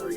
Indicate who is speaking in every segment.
Speaker 1: Hello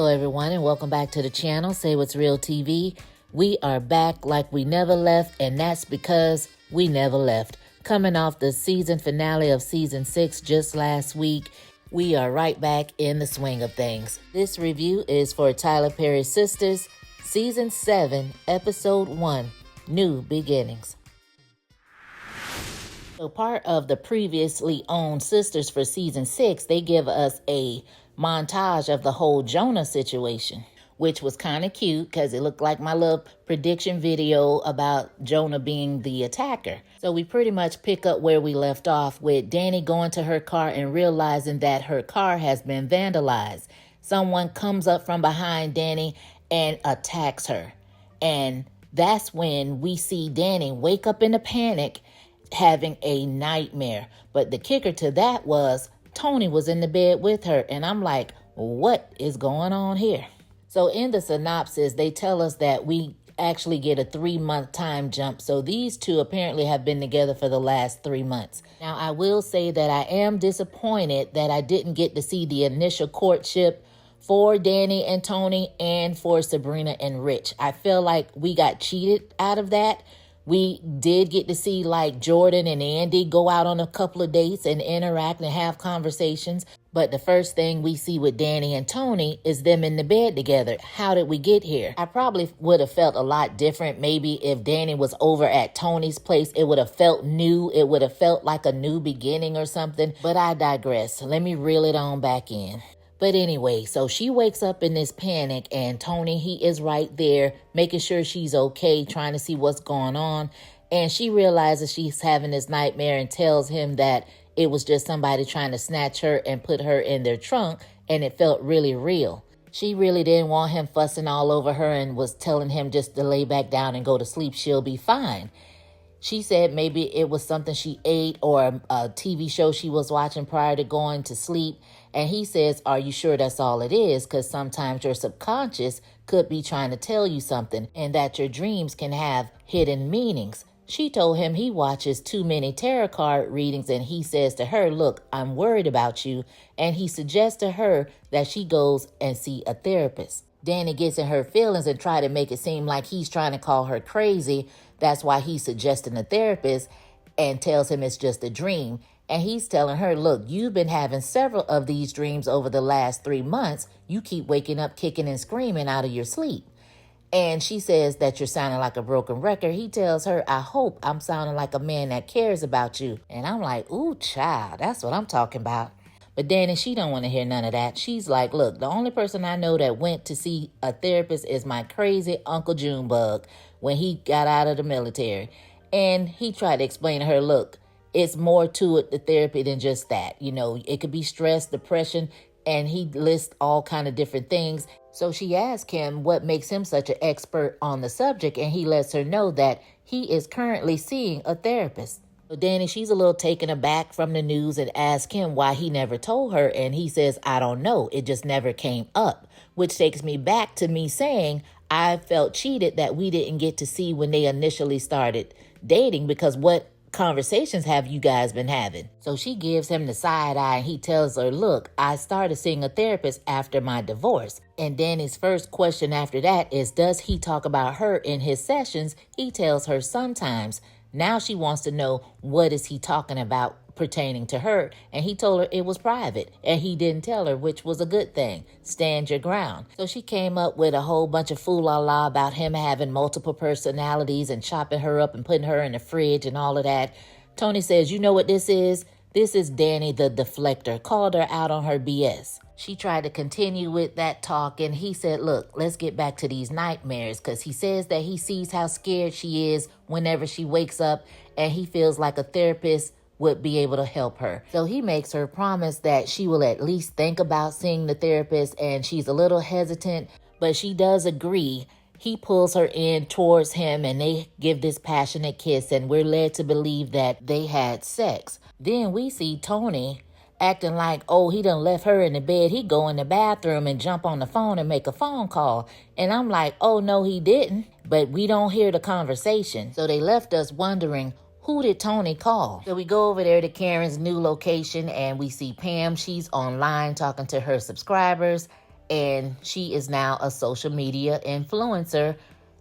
Speaker 1: everyone and welcome back to the channel, Say What's Real TV. We are back like we never left, and that's because we never left. Coming off the season finale of season 6 just last week, we are right back in the swing of things. This review is for Tyler Perry's Sistas, season 7, episode 1, New Beginnings. So part of the previously owned Sisters for season 6, they give us a montage of the whole Jonah situation, which was kind of cute because it looked like my little prediction video about Jonah being the attacker. So we pretty much pick up where we left off with Danny going to her car and realizing that her car has been vandalized. Someone comes up from behind Danny and attacks her. And that's when we see Danny wake up in a panic, having a nightmare. But the kicker to that was Tony was in the bed with her, and I'm like, what is going on here? So in the synopsis, they tell us that we actually get a 3-month time jump. So these two apparently have been together for the last 3 months. Now, I will say that I am disappointed that I didn't get to see the initial courtship for Danny and Tony and for Sabrina and Rich. I feel like we got cheated out of that. We did get to see like Jordan and Andy go out on a couple of dates and interact and have conversations. But the first thing we see with Danny and Tony is them in the bed together. How did we get here? I probably would have felt a lot different maybe if Danny was over at Tony's place. It would have felt new. It would have felt like a new beginning or something. But I digress. Let me reel it on back in. But anyway, so she wakes up in this panic, and Tony, he is right there making sure she's okay, trying to see what's going on. And she realizes she's having this nightmare and tells him that it was just somebody trying to snatch her and put her in their trunk, and it felt really real. She really didn't want him fussing all over her and was telling him just to lay back down and go to sleep. She'll be fine. She said maybe it was something she ate or a TV show she was watching prior to going to sleep. And he says, are you sure that's all it is? Because sometimes your subconscious could be trying to tell you something, and that your dreams can have hidden meanings. She told him he watches too many tarot card readings, and he says to her, look, I'm worried about you. And he suggests to her that she goes and see a therapist. Danny gets in her feelings and try to make it seem like he's trying to call her crazy. That's why he's suggesting a therapist and tells him it's just a dream. And he's telling her, look, you've been having several of these dreams over the last 3 months. You keep waking up kicking and screaming out of your sleep. And she says that you're sounding like a broken record. He tells her, I hope I'm sounding like a man that cares about you. And I'm like, ooh, child, that's what I'm talking about. But Danny, she don't want to hear none of that. She's like, look, the only person I know that went to see a therapist is my crazy Uncle Junebug when he got out of the military. And he tried to explain to her, look, it's more to it, the therapy, than just that. You know, it could be stress, depression, and he lists all kind of different things. So she asked him what makes him such an expert on the subject, and he lets her know that he is currently seeing a therapist. So Danny, she's a little taken aback from the news and asks him why he never told her, and he says, I don't know, it just never came up, which takes me back to me saying I felt cheated that we didn't get to see when they initially started dating, because what conversations have you guys been having? So she gives him the side eye and he tells her, look, I started seeing a therapist after my divorce. And Danny's first question after that is, does he talk about her in his sessions? He tells her sometimes. Now she wants to know, what is he talking about pertaining to her? And he told her it was private, and he didn't tell her, which was a good thing. Stand your ground. So she came up with a whole bunch of fool-la-la about him having multiple personalities and chopping her up and putting her in the fridge and all of that. Tony says, you know what this is? This is Danny the deflector. Called her out on her BS. She tried to continue with that talk, and he said, look, let's get back to these nightmares, because he says that he sees how scared she is whenever she wakes up, and he feels like a therapist would be able to help her. So he makes her promise that she will at least think about seeing the therapist, and she's a little hesitant, but she does agree. He pulls her in towards him, and they give this passionate kiss, and we're led to believe that they had sex. Then we see Tony acting like, oh, he done left her in the bed. He go in the bathroom and jump on the phone and make a phone call. And I'm like, oh, no, he didn't. But we don't hear the conversation. So they left us wondering, who did Tony call? So we go over there to Karen's new location and we see Pam. She's online talking to her subscribers, and she is now a social media influencer.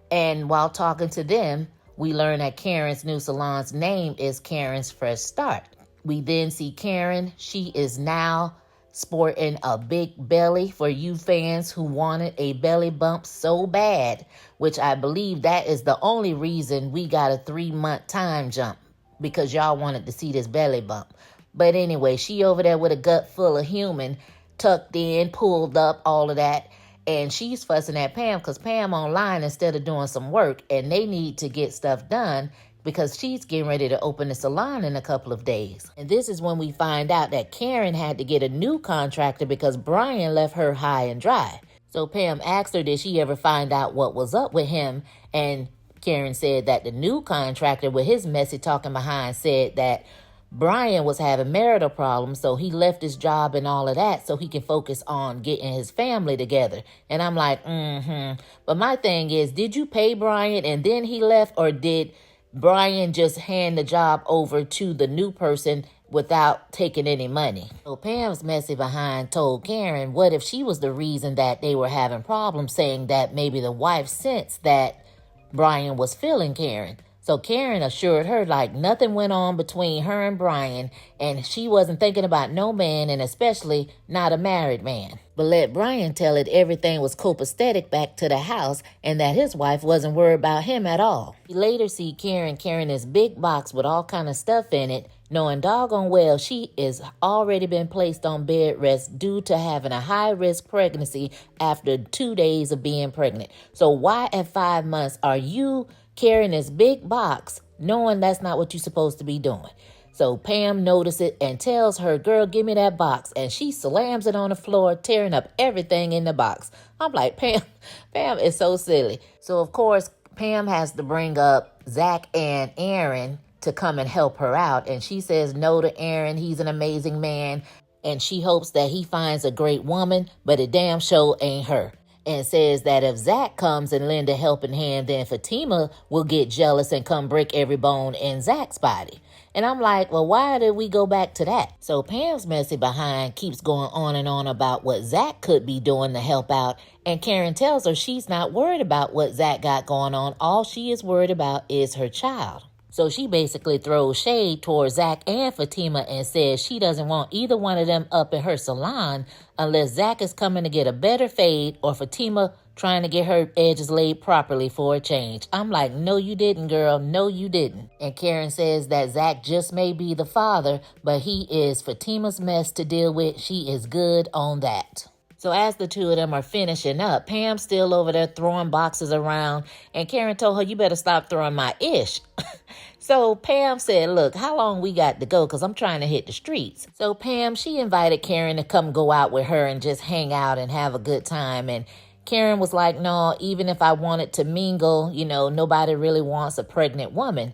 Speaker 1: And while talking to them, we learn that Karen's new salon's name is Karen's Fresh Start. We then see Karen. She is now sporting a big belly for you fans who wanted a belly bump so bad, which I believe that is the only reason we got a 3-month time jump, because y'all wanted to see this belly bump. But anyway, she over there with a gut full of human, tucked in, pulled up, all of that. And she's fussing at Pam because Pam online instead of doing some work, and they need to get stuff done because she's getting ready to open a salon in a couple of days. And this is when we find out that Karen had to get a new contractor because Brian left her high and dry. So Pam asked her, did she ever find out what was up with him? And Karen said that the new contractor with his messy talking behind said that Brian was having marital problems, so he left his job and all of that so he can focus on getting his family together. And I'm like, But my thing is, did you pay Brian and then he left, or did Brian just hand the job over to the new person without taking any money? So Pam's messy behind told Karen what if she was the reason that they were having problems, saying that maybe the wife sensed that Brian was feeling Karen. So Karen assured her like nothing went on between her and Brian, and she wasn't thinking about no man, and especially not a married man. But let Brian tell it everything was copacetic back to the house and that his wife wasn't worried about him at all. We later see Karen carrying this big box with all kind of stuff in it, knowing doggone well she is already been placed on bed rest due to having a high-risk pregnancy after 2 days of being pregnant. So why at 5 months are you carrying this big box knowing that's not what you're supposed to be doing? So Pam notices it and tells her, girl, give me that box. And she slams it on the floor, tearing up everything in the box. I'm like, Pam is so silly. So, of course, Pam has to bring up Zach and Aaron to come and help her out. And she says no to Aaron. He's an amazing man. And she hopes that he finds a great woman, but it damn sure ain't her. And says that if Zach comes and lend a helping hand, then Fatima will get jealous and come break every bone in Zach's body. And I'm like, well, why did we go back to that? So Pam's messy behind keeps going on and on about what Zach could be doing to help out. And Karen tells her she's not worried about what Zach got going on. All she is worried about is her child. So she basically throws shade towards Zach and Fatima and says she doesn't want either one of them up in her salon unless Zach is coming to get a better fade or Fatima trying to get her edges laid properly for a change. I'm like, no, you didn't, girl. No, you didn't. And Karen says that Zach just may be the father, but he is Fatima's mess to deal with. She is good on that. So as the two of them are finishing up, Pam's still over there throwing boxes around, and Karen told her, you better stop throwing my ish. So Pam said, look, how long we got to go? Because I'm trying to hit the streets. So Pam, she invited Karen to come go out with her and just hang out and have a good time. And Karen was like, no, even if I wanted to mingle, nobody really wants a pregnant woman.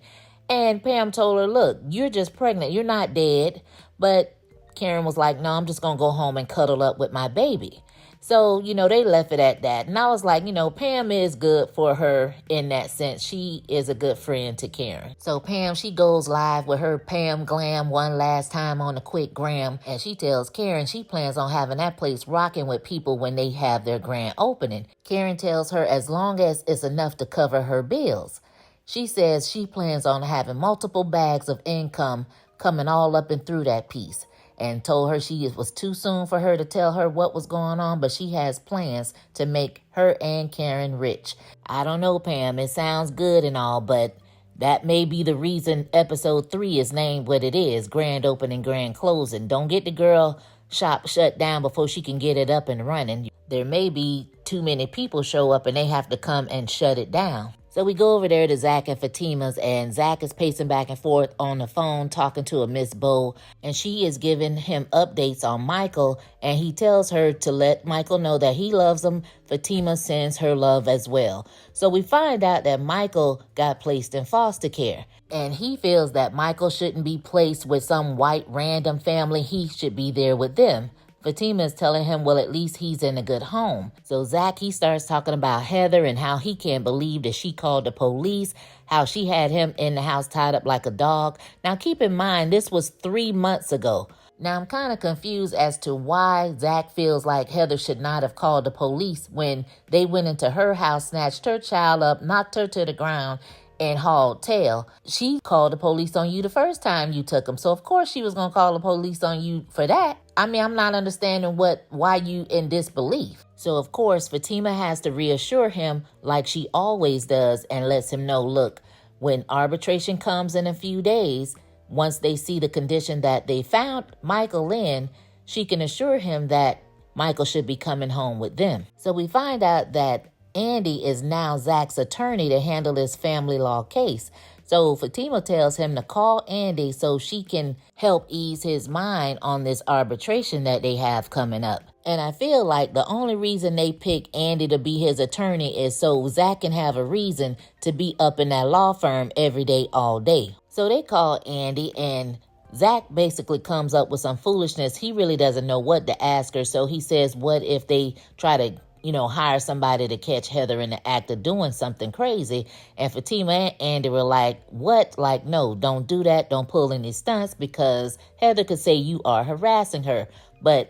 Speaker 1: And Pam told her, look, you're just pregnant. You're not dead. But Karen was like, no, I'm just going to go home and cuddle up with my baby. So, they left it at that. And I was like, Pam is good for her in that sense. She is a good friend to Karen. So Pam, she goes live with her Pam Glam one last time on the quick gram. And she tells Karen she plans on having that place rocking with people when they have their grand opening. Karen tells her as long as it's enough to cover her bills. She says she plans on having multiple bags of income coming all up and through that piece. And told her it was too soon for her to tell her what was going on, but she has plans to make her and Karen rich. I don't know, Pam. It sounds good and all, but that may be the reason episode 3 is named what it is, grand opening, grand closing. Don't get the girl shop shut down before she can get it up and running. There may be too many people show up and they have to come and shut it down. So we go over there to Zach and Fatima's, and Zach is pacing back and forth on the phone talking to a Miss Bo, and she is giving him updates on Michael, and he tells her to let Michael know that he loves him. Fatima sends her love as well. So we find out that Michael got placed in foster care, and he feels that Michael shouldn't be placed with some white random family. He should be there with them. Fatima is telling him, well, at least he's in a good home. So Zach, he starts talking about Heather and how he can't believe that she called the police, how she had him in the house tied up like a dog. Now, keep in mind, this was 3 months ago. Now, I'm kind of confused as to why Zach feels like Heather should not have called the police when they went into her house, snatched her child up, knocked her to the ground, and hauled tail. She called the police on you the first time you took him. So, of course, she was going to call the police on you for that. I mean, I'm not understanding why you in disbelief. So, of course, Fatima has to reassure him like she always does and lets him know, look, when arbitration comes in a few days, once they see the condition that they found Michael in, she can assure him that Michael should be coming home with them. So we find out that Andy is now Zach's attorney to handle this family law case. So Fatima tells him to call Andy so she can help ease his mind on this arbitration that they have coming up. And I feel like the only reason they pick Andy to be his attorney is so Zach can have a reason to be up in that law firm every day, all day. So they call Andy, and Zach basically comes up with some foolishness. He really doesn't know what to ask her. So he says, what if they try to hire somebody to catch Heather in the act of doing something crazy? And Fatima and Andy were like, what? Like, no, don't do that. Don't pull any stunts, because Heather could say you are harassing her. But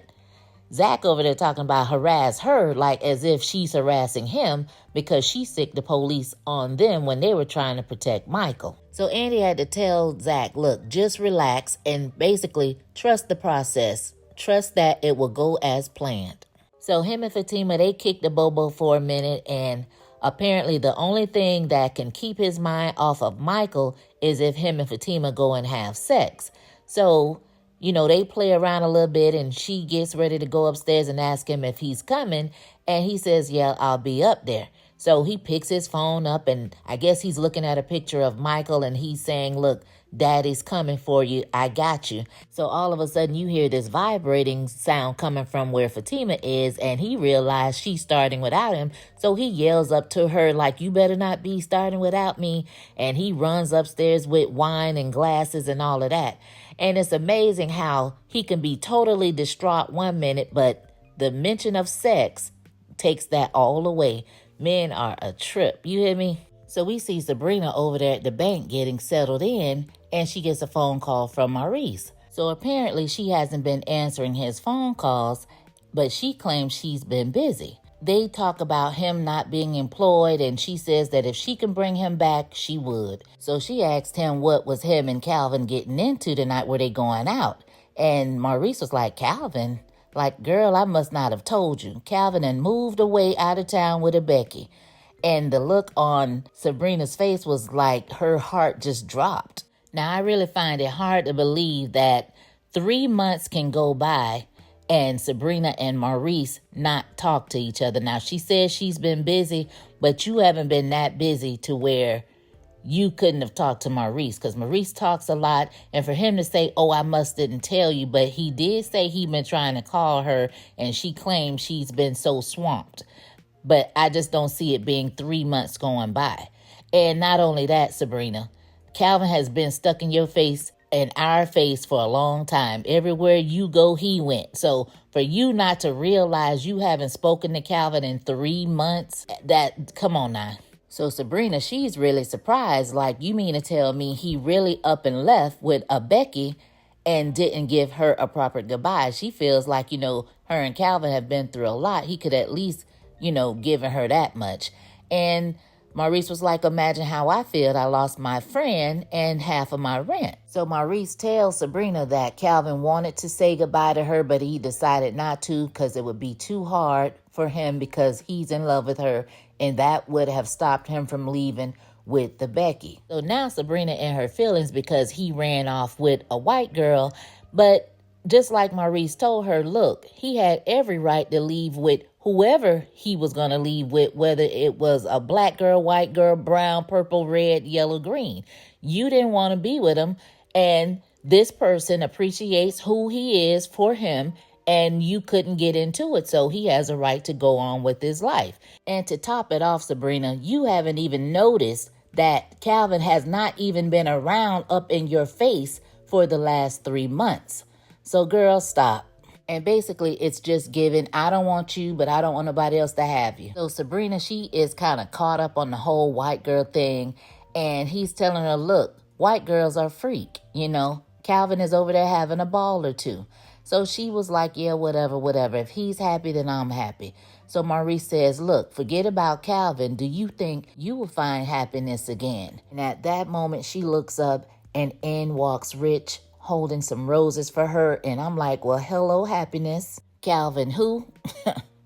Speaker 1: Zach over there talking about harass her like as if she's harassing him because she sicked the police on them when they were trying to protect Michael. So Andy had to tell Zach, look, just relax and basically trust the process. Trust that it will go as planned. So him and Fatima, they kicked the bobo for a minute, and apparently the only thing that can keep his mind off of Michael is if him and Fatima go and have sex. So, they play around a little bit, and she gets ready to go upstairs and ask him if he's coming, and he says, yeah, I'll be up there. So he picks his phone up, and I guess he's looking at a picture of Michael, and he's saying, look, Daddy's coming for you. I got you. So all of a sudden you hear this vibrating sound coming from where Fatima is, and he realized she's starting without him. So he yells up to her like, you better not be starting without me. And he runs upstairs with wine and glasses and all of that. And it's amazing how he can be totally distraught one minute, but the mention of sex takes that all away. Men are a trip. You hear me? So we see Sabrina over there at the bank getting settled in, and she gets a phone call from Maurice. So apparently she hasn't been answering his phone calls, but she claims she's been busy. They talk about him not being employed, and she says that if she can bring him back, she would. So she asked him what was him and Calvin getting into tonight, were they going out? And Maurice was like, Calvin? Like, girl, I must not have told you. Calvin had moved away out of town with a Becky. And the look on Sabrina's face was like her heart just dropped. Now, I really find it hard to believe that 3 months can go by and Sabrina and Maurice not talk to each other. Now, she says she's been busy, but you haven't been that busy to where you couldn't have talked to Maurice, because Maurice talks a lot. And for him to say, oh, I must didn't tell you, but he did say he been trying to call her, and she claims she's been so swamped. But I just don't see it being 3 months going by. And not only that, Sabrina, Calvin has been stuck in your face and our face for a long time. Everywhere you go, he went. So for you not to realize you haven't spoken to Calvin in 3 months, come on now. So Sabrina, she's really surprised. Like, you mean to tell me he really up and left with a Becky and didn't give her a proper goodbye? She feels like, her and Calvin have been through a lot. He could at least giving her that much. And Maurice was like, imagine how I feel. I lost my friend and half of my rent. So Maurice tells Sabrina that Calvin wanted to say goodbye to her, but he decided not to because it would be too hard for him because he's in love with her, and that would have stopped him from leaving with the Becky. So now Sabrina in her feelings because he ran off with a white girl, but just like Maurice told her, look, he had every right to leave with whoever he was going to leave with, whether it was a black girl, white girl, brown, purple, red, yellow, green. You didn't want to be with him, and this person appreciates who he is for him, and you couldn't get into it, so he has a right to go on with his life. And to top it off, Sabrina, you haven't even noticed that Calvin has not even been around up in your face for the last 3 months. So girl, stop. And basically it's just giving, I don't want you, but I don't want nobody else to have you. So Sabrina, she is kind of caught up on the whole white girl thing. And he's telling her, look, white girls are freak, Calvin is over there having a ball or two. So she was like, yeah, whatever. If he's happy, then I'm happy. So Maurice says, look, forget about Calvin. Do you think you will find happiness again? And at that moment, she looks up and in walks Rich holding some roses for her. And I'm like, well, hello, happiness. Calvin, who?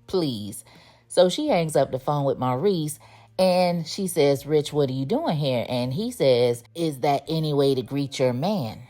Speaker 1: Please. So she hangs up the phone with Maurice and she says, Rich, what are you doing here? And he says, is that any way to greet your man?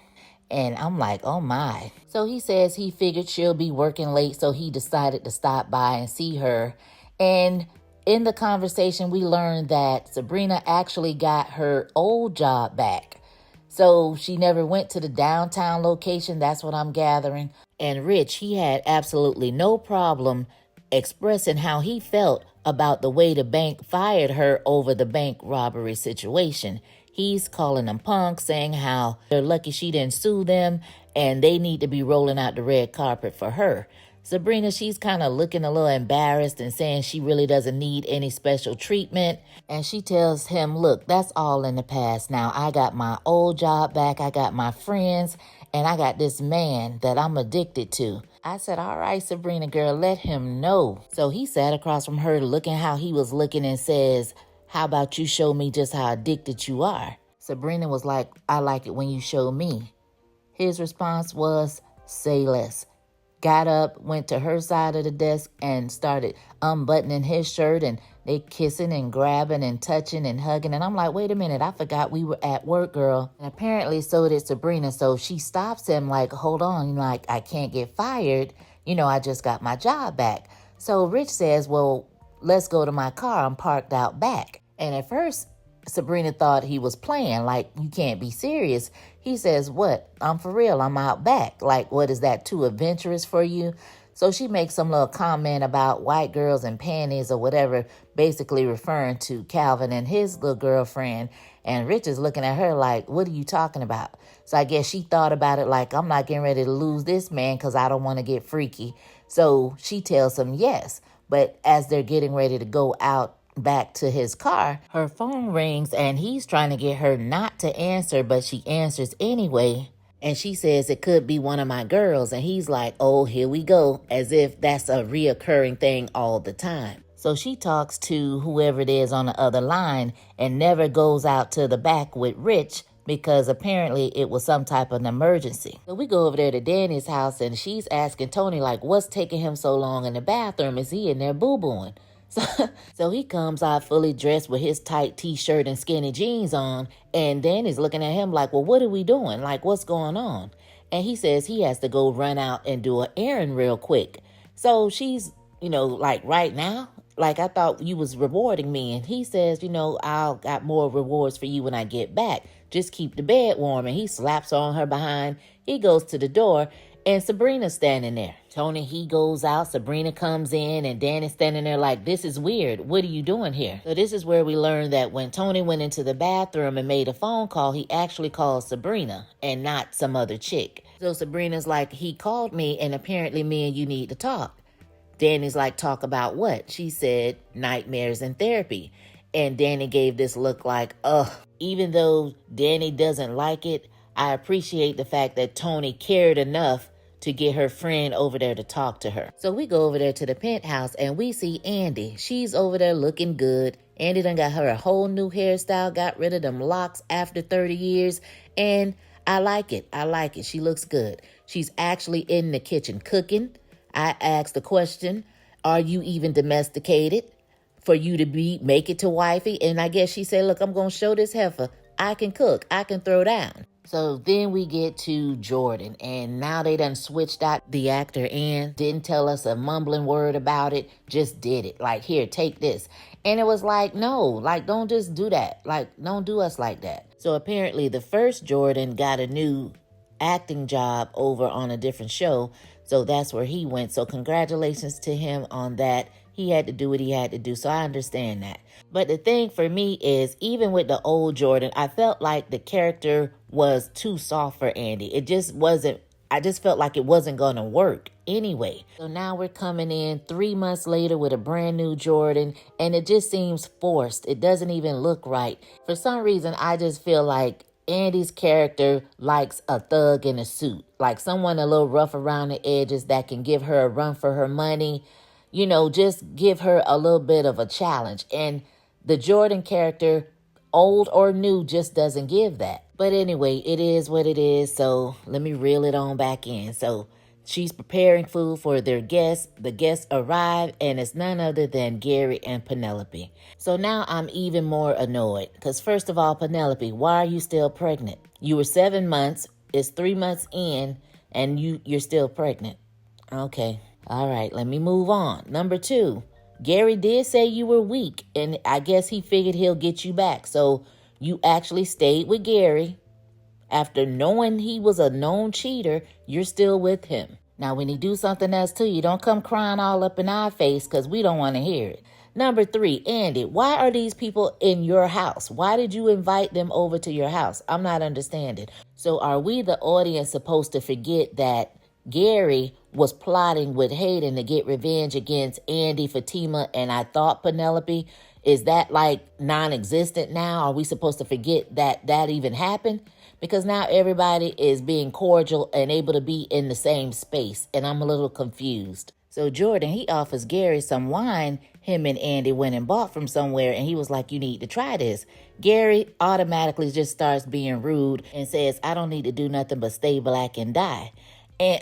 Speaker 1: And I'm like, oh my. So he says he figured she'll be working late, so he decided to stop by and see her. And in the conversation, we learned that Sabrina actually got her old job back. So she never went to the downtown location, that's what I'm gathering. And Rich, he had absolutely no problem expressing how he felt about the way the bank fired her over the bank robbery situation. He's calling them punks, saying how they're lucky she didn't sue them and they need to be rolling out the red carpet for her. Sabrina, she's kind of looking a little embarrassed and saying she really doesn't need any special treatment. And she tells him, look, that's all in the past now. I got my old job back. I got my friends and I got this man that I'm addicted to. I said, all right, Sabrina girl, let him know. So he sat across from her looking how he was looking and says, how about you show me just how addicted you are? Sabrina was like, I like it when you show me. His response was, say less. Got up, went to her side of the desk and started unbuttoning his shirt and they kissing and grabbing and touching and hugging. And I'm like, wait a minute, I forgot we were at work, girl. And apparently so did Sabrina. So she stops him like, hold on, like I can't get fired. I just got my job back. So Rich says, well, let's go to my car. I'm parked out back. And at first, Sabrina thought he was playing, like, you can't be serious. He says, what? I'm for real. I'm out back. Like, what is that, too adventurous for you? So she makes some little comment about white girls and panties or whatever, basically referring to Calvin and his little girlfriend. And Rich is looking at her like, what are you talking about? So I guess she thought about it like, I'm not getting ready to lose this man because I don't want to get freaky. So she tells him yes. But as they're getting ready to go out back to his car, her phone rings and he's trying to get her not to answer, but she answers anyway. And she says it could be one of my girls. And he's like, oh, here we go, as if that's a reoccurring thing all the time. So she talks to whoever it is on the other line and never goes out to the back with Rich because apparently it was some type of an emergency. So we go over there to Danny's house and she's asking Tony, like, what's taking him so long in the bathroom? Is he in there boo-booing? So he comes out fully dressed with his tight t-shirt and skinny jeans on. And Danny's looking at him like, well, what are we doing? Like, what's going on? And he says he has to go run out and do an errand real quick. So she's, like, right now? Like, I thought you was rewarding me. And he says, I'll got more rewards for you when I get back. Just keep the bed warm. And he slaps on her behind. He goes to the door. And Sabrina's standing there. Tony, he goes out. Sabrina comes in and Danny's standing there like, this is weird. What are you doing here? So this is where we learned that when Tony went into the bathroom and made a phone call, he actually called Sabrina and not some other chick. So Sabrina's like, he called me and apparently me and you need to talk. Danny's like, talk about what? She said, nightmares and therapy. And Danny gave this look like, ugh. Even though Danny doesn't like it, I appreciate the fact that Tony cared enough to get her friend over there to talk to her. So we go over there to the penthouse and we see Andy. She's over there looking good. Andy done got her a whole new hairstyle, got rid of them locks after 30 years. And I like it. She looks good. She's actually in the kitchen cooking. I asked the question, are you even domesticated for you to make it to wifey? And I guess she said, look, I'm going to show this heifer I can cook. I can throw down. So then we get to Jordan, and now they done switched out the actor and didn't tell us a mumbling word about it, just did it. Like, here, take this. And it was like, no, like, don't just do that. Like, don't do us like that. So apparently the first Jordan got a new acting job over on a different show. So that's where he went. So congratulations to him on that. He had to do what he had to do. So I understand that. But the thing for me is, even with the old Jordan, I felt like the character was too soft for Andy. It just wasn't, I just felt like it wasn't going to work anyway. So now we're coming in 3 months later with a brand new Jordan, and it just seems forced. It doesn't even look right. For some reason, I just feel like Andy's character likes a thug in a suit, like someone a little rough around the edges that can give her a run for her money, you know, just give her a little bit of a challenge. And the Jordan character, old or new, just doesn't give that. But anyway, it is what it is. So let me reel it on back in. So she's preparing food for their guests. The guests arrive, and it's none other than Gary and Penelope. So now I'm even more annoyed. Because first of all, Penelope, why are you still pregnant? You were 7 months. It's 3 months in, and you're still pregnant. Okay. All right, let me move on. Number 2, Gary did say you were weak, and I guess he figured he'll get you back. So you actually stayed with Gary. After knowing he was a known cheater, you're still with him. Now, when he do something else to you, don't come crying all up in our face, because we don't want to hear it. Number 3, Andy, why are these people in your house? Why did you invite them over to your house? I'm not understanding. So are we, the audience, supposed to forget that Gary was plotting with Hayden to get revenge against Andy, Fatima, and I thought Penelope? Is that like non-existent now? Are we supposed to forget that that even happened? Because now everybody is being cordial and able to be in the same space, and I'm a little confused. So Jordan, he offers Gary some wine him and Andy went and bought from somewhere, and he was like, you need to try this. Gary automatically just starts being rude and says, I don't need to do nothing but stay black and die. And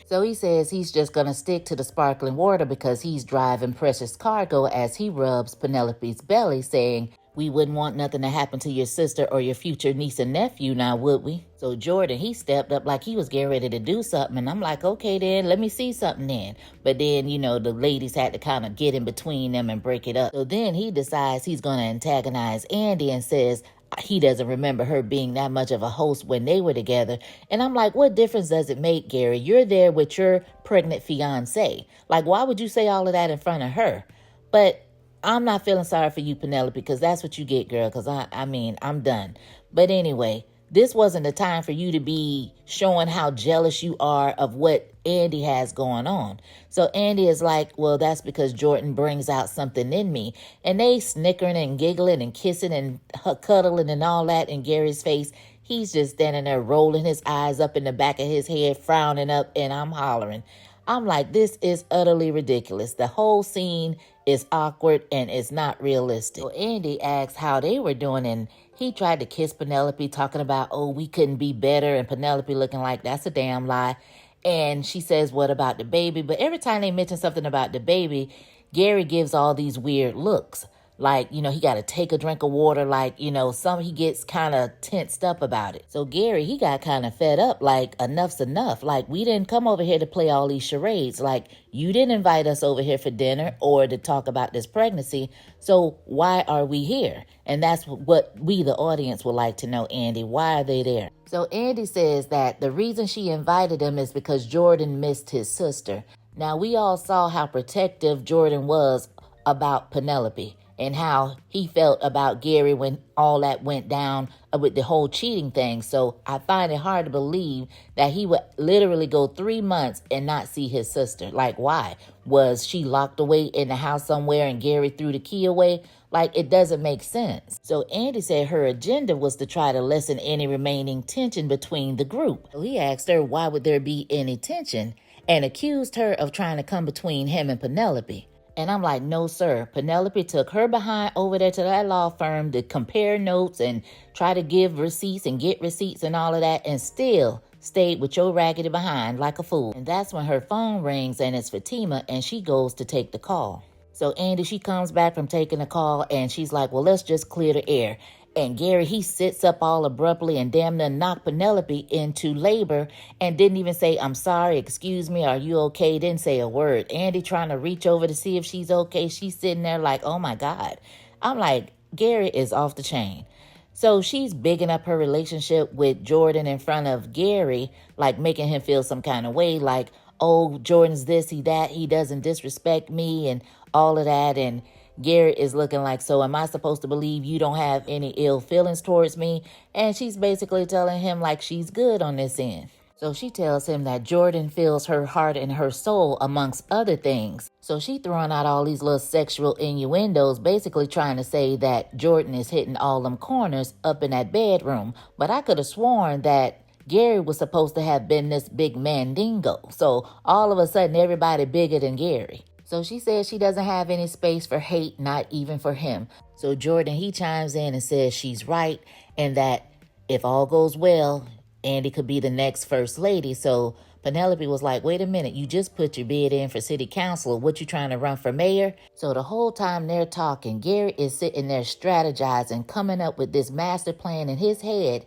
Speaker 1: so he says he's just going to stick to the sparkling water because he's driving precious cargo, as he rubs Penelope's belly, saying, we wouldn't want nothing to happen to your sister or your future niece and nephew now, would we? So Jordan, he stepped up like he was getting ready to do something. And I'm like, okay, then let me see something then. But then, you know, the ladies had to kind of get in between them and break it up. So then he decides he's going to antagonize Andy and says he doesn't remember her being that much of a host when they were together. And I'm like, what difference does it make, Gary? You're there with your pregnant fiance. Like, why would you say all of that in front of her? But I'm not feeling sorry for you, Penelope, because that's what you get, girl, because I mean, I'm done. But anyway, this wasn't the time for you to be showing how jealous you are of what Andy has going on. So Andy is like, well, that's because Jordan brings out something in me. And they snickering and giggling and kissing and cuddling and all that in Gary's face. He's just standing there rolling his eyes up in the back of his head, frowning up, and I'm hollering. I'm like, this is utterly ridiculous. The whole scene is awkward and it's not realistic. So Andy asks how they were doing, and he tried to kiss Penelope, talking about, oh, we couldn't be better, and Penelope looking like that's a damn lie. And she says, what about the baby? But every time they mention something about the baby, Gary gives all these weird looks. Like, you know, he got to take a drink of water. Like, you know, he gets kind of tensed up about it. So Gary, he got kind of fed up. Like, enough's enough. Like, we didn't come over here to play all these charades. Like, you didn't invite us over here for dinner or to talk about this pregnancy. So why are we here? And that's what we, the audience, would like to know, Andy. Why are they there? So Andy says that the reason she invited him is because Jordan missed his sister. Now, we all saw how protective Jordan was about Penelope and how he felt about Gary when all that went down with the whole cheating thing. So I find it hard to believe that he would literally go 3 months and not see his sister. Like, why? Was she locked away in the house somewhere and Gary threw the key away? Like, it doesn't make sense. So Andy said her agenda was to try to lessen any remaining tension between the group. So he asked her, why would there be any tension? And accused her of trying to come between him and Penelope. And I'm like, no, sir. Penelope took her behind over there to that law firm to compare notes and try to give receipts and get receipts and all of that, and still stayed with your raggedy behind like a fool. And that's when her phone rings, and it's Fatima, and she goes to take the call. So Andy, she comes back from taking the call, and she's like, well, let's just clear the air. And Gary, he sits up all abruptly and damn near knocked Penelope into labor and didn't even say, I'm sorry, excuse me, are you okay? Didn't say a word. Andy trying to reach over to see if she's okay. She's sitting there like, oh my God. I'm like, Gary is off the chain. So she's bigging up her relationship with Jordan in front of Gary, like making him feel some kind of way, like, oh, Jordan's this, he that, he doesn't disrespect me and all of that. And Gary is looking like, so am I supposed to believe you don't have any ill feelings towards me? And she's basically telling him like she's good on this end. So she tells him that Jordan fills her heart and her soul amongst other things. So she throwing out all these little sexual innuendos, basically trying to say that Jordan is hitting all them corners up in that bedroom. But I could have sworn that Gary was supposed to have been this big mandingo. So all of a sudden, everybody bigger than Gary. So she says she doesn't have any space for hate, not even for him. So Jordan, he chimes in and says she's right and that if all goes well, Andy could be the next first lady. So Penelope was like, wait a minute, you just put your bid in for city council. What, you trying to run for mayor? So the whole time they're talking, Gary is sitting there strategizing, coming up with this master plan in his head.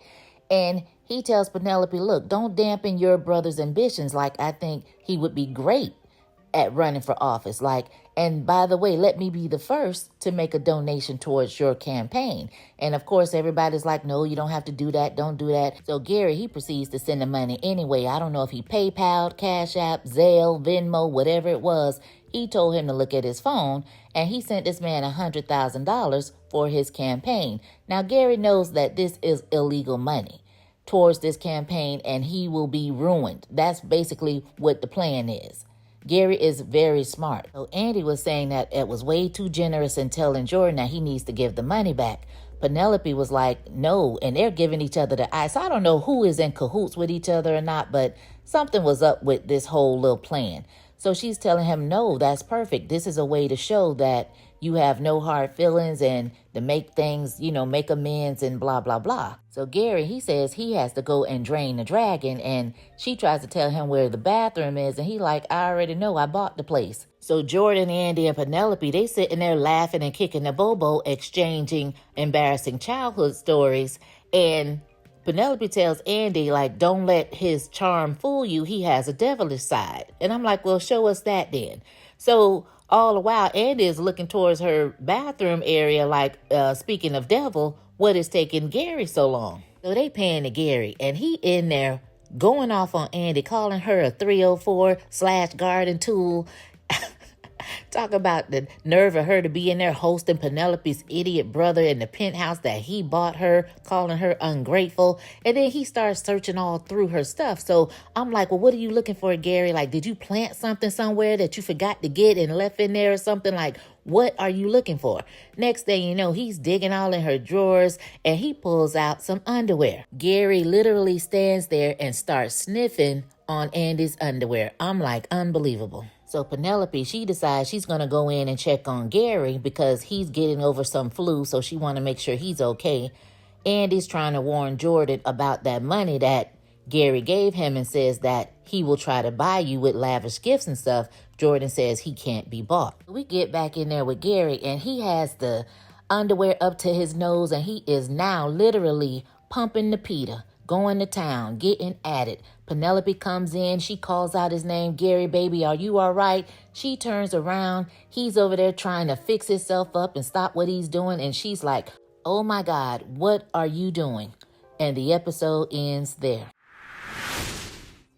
Speaker 1: And he tells Penelope, look, don't dampen your brother's ambitions. Like, I think he would be great at running for office. Like, and by the way, let me be the first to make a donation towards your campaign. And of course, everybody's like, no, you don't have to do that. Don't do that. So Gary, he proceeds to send the money anyway. I don't know if he PayPal, Cash App, Zelle, Venmo, whatever it was. He told him to look at his phone and he sent this man $100,000 for his campaign. Now, Gary knows that this is illegal money towards this campaign and he will be ruined. That's basically what the plan is. Gary is very smart. So Andy was saying that it was way too generous in telling Jordan that he needs to give the money back. Penelope was like, no, and they're giving each other the eye. So I don't know who is in cahoots with each other or not, but something was up with this whole little plan. So she's telling him, no, that's perfect. This is a way to show that you have no hard feelings and to make things, make amends and blah, blah, blah. So Gary, he says he has to go and drain the dragon. And she tries to tell him where the bathroom is. And he like, I already know, I bought the place. So Jordan, Andy, and Penelope, they sitting there laughing and kicking the bobo, exchanging embarrassing childhood stories. And Penelope tells Andy, like, don't let his charm fool you. He has a devilish side. And I'm like, well, show us that then. So all the while, Andy is looking towards her bathroom area like, speaking of devil, what is taking Gary so long? So they pan to Gary, and he in there going off on Andy, calling her a 304/garden tool. Talk about the nerve of her to be in there hosting Penelope's idiot brother in the penthouse that he bought her, calling her ungrateful. And then he starts searching all through her stuff. So I'm like, well, what are you looking for, Gary? Like, did you plant something somewhere that you forgot to get and left in there or something? Like, what are you looking for? Next thing you know, he's digging all in her drawers and he pulls out some underwear. Gary literally stands there and starts sniffing on Andy's underwear. I'm like, unbelievable. So Penelope, she decides she's going to go in and check on Gary because he's getting over some flu, so she want to make sure he's okay. Andy's trying to warn Jordan about that money that Gary gave him and says that he will try to buy you with lavish gifts and stuff. Jordan says he can't be bought. We get back in there with Gary, and he has the underwear up to his nose, and he is now literally pumping the Peter, going to town, getting at it. Penelope comes in. She calls out his name. Gary, baby, are you all right? She turns around. He's over there trying to fix himself up and stop what he's doing. And she's like, oh, my God, what are you doing? And the episode ends there.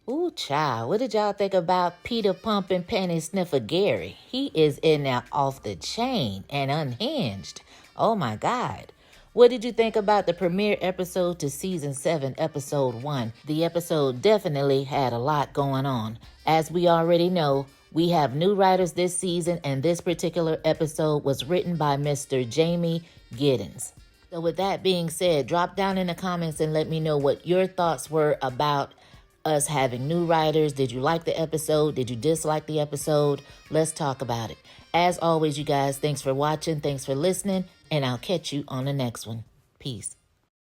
Speaker 1: Ooh, child, what did y'all think about Peter Pumping Penny Sniffer Gary? He is in there off the chain and unhinged. Oh, my God. What did you think about the premiere episode to season 7, episode 1? The episode definitely had a lot going on. As we already know, we have new writers this season, and this particular episode was written by Mr. Jamey Giddens. So with that being said, drop down in the comments and let me know what your thoughts were about us having new writers. Did you like the episode? Did you dislike the episode? Let's talk about it. As always, you guys, thanks for watching. Thanks for listening. And I'll catch you on the next one. Peace.